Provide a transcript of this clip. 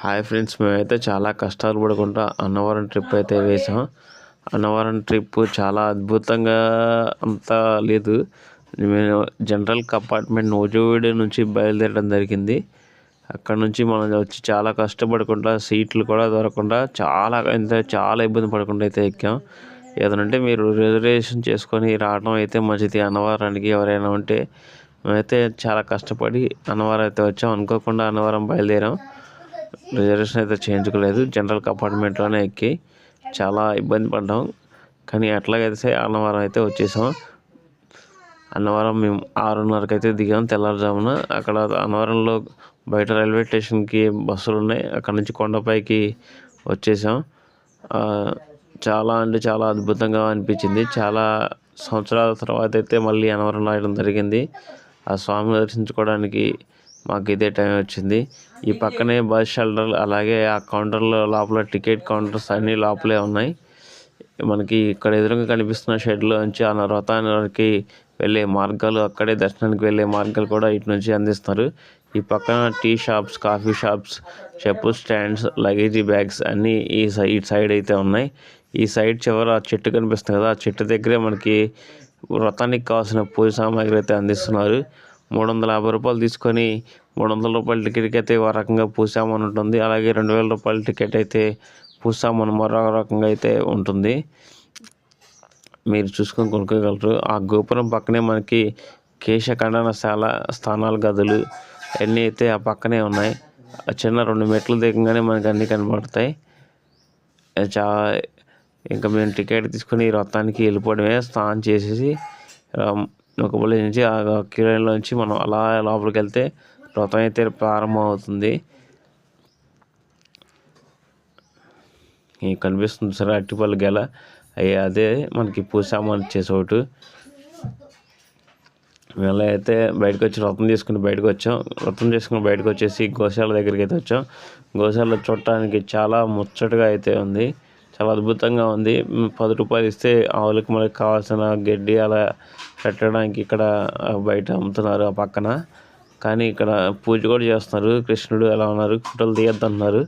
Hi friends, మేమైతే చాలా కష్టాలు పడుకుంటా అన్నవరం ట్రిప్ అయితే వేసాం. అన్నవరం ట్రిప్ చాలా అద్భుతంగా అంతా లేదు. మేము జనరల్ కంపార్ట్మెంట్ నూజివీడు నుంచి బయలుదేరడం జరిగింది. అక్కడ నుంచి మనం వచ్చి చాలా కష్టపడకుండా సీట్లు కూడా దొరకకుండా చాలా ఇబ్బంది పడకుండా అయితే ఎక్కాం. ఏదంటే మీరు రిజర్వేషన్ చేసుకొని రావడం అయితే మంచిది. అన్నవరానికి ఎవరైనా ఉంటే మేమైతే చాలా కష్టపడి అన్నవరం అయితే వచ్చాం. అనుకోకుండా అన్నవరం బయలుదేరాం. రిజర్వేషన్ అయితే చేయించుకోలేదు, జనరల్ కంపార్ట్మెంట్లోనే ఎక్కి చాలా ఇబ్బంది పడ్డాం. కానీ ఎట్లాగైతే అన్నవరం అయితే వచ్చేసాం. అన్నవరం మేము 6:30కి అయితే దిగాం తెల్లారుజామున. అక్కడ అన్నవరంలో బయట రైల్వే స్టేషన్కి బస్సులు ఉన్నాయి. అక్కడ నుంచి కొండపైకి వచ్చేసాం. చాలా అంటే చాలా అద్భుతంగా అనిపించింది. చాలా సంవత్సరాల తర్వాత అయితే మళ్ళీ అన్నవరం రావడం జరిగింది. ఆ స్వామిని దర్శించుకోవడానికి మాకు ఇదే టైం వచ్చింది. ఈ పక్కనే బస్ షెల్టర్, అలాగే ఆ కౌంటర్లో లోపల టికెట్ కౌంటర్స్ అన్నీ లోపలే ఉన్నాయి. మనకి ఇక్కడ ఎదురుగా కనిపిస్తున్న షెడ్లో నుంచి ఆ రథానికి వెళ్ళే మార్గాలు, అక్కడే దర్శనానికి వెళ్ళే మార్గాలు కూడా ఇటు నుంచి అందిస్తారు. ఈ పక్కన టీ షాప్స్, కాఫీ షాప్స్, చెప్పు స్టాండ్స్, లగేజీ బ్యాగ్స్ అన్నీ ఈ సైడ్ అయితే ఉన్నాయి. ఈ సైడ్ చివర ఆ చెట్టు కనిపిస్తుంది కదా, ఆ చెట్టు దగ్గరే మనకి వ్రతానికి కావాల్సిన పూజ సామాగ్రి అయితే అందిస్తున్నారు. 350 రూపాయలు తీసుకొని 300 రూపాయల టికెట్కి అయితే ఒక రకంగా పూజ సామాన్ ఉంటుంది. అలాగే 2000 రూపాయల టికెట్ అయితే పూజ సామాన్ మరో రకంగా అయితే ఉంటుంది. మీరు చూసుకొని కొనుక్కోగలరు. ఆ గోపురం పక్కనే మనకి కేశఖండనశాల, స్నానాల గదులు అన్నీ అయితే ఆ పక్కనే ఉన్నాయి. చిన్న 2 మెట్లు దిగగానే మనకి అన్నీ కనబడతాయి. ఇంకా మేము టికెట్ తీసుకుని రథానికి వెళ్ళిపోవడమే. స్నానం చేసేసి నొక్కబల్లి నుంచి ఆ కిలోలోంచి మనం అలా లోపలికి వెళ్తే రథం అయితే ప్రారంభం అవుతుంది. కనిపిస్తుంది సరే అట్టిపల్లి గెల, అదే మనకి పూజ సామాన్ ఇచ్చే చోటు. మేము అయితే బయటకు వచ్చి రథం తీసుకుని బయటకు వచ్చాం. రథం చేసుకుని బయటకు వచ్చేసి గోశాల దగ్గరికి అయితే వచ్చాం. గోశాల చూడటానికి చాలా ముచ్చటగా అయితే ఉంది, చాలా అద్భుతంగా ఉంది. 10 రూపాయలు ఇస్తే ఆవులకు మనకి కావాల్సిన గడ్డి అలా పెట్టడానికి ఇక్కడ బయట అమ్ముతున్నారు ఆ పక్కన. కానీ ఇక్కడ పూజ కూడా చేస్తున్నారు. కృష్ణుడు ఎలా ఉన్నారు, ఫోటోలు తీయొద్దు అన్నారు.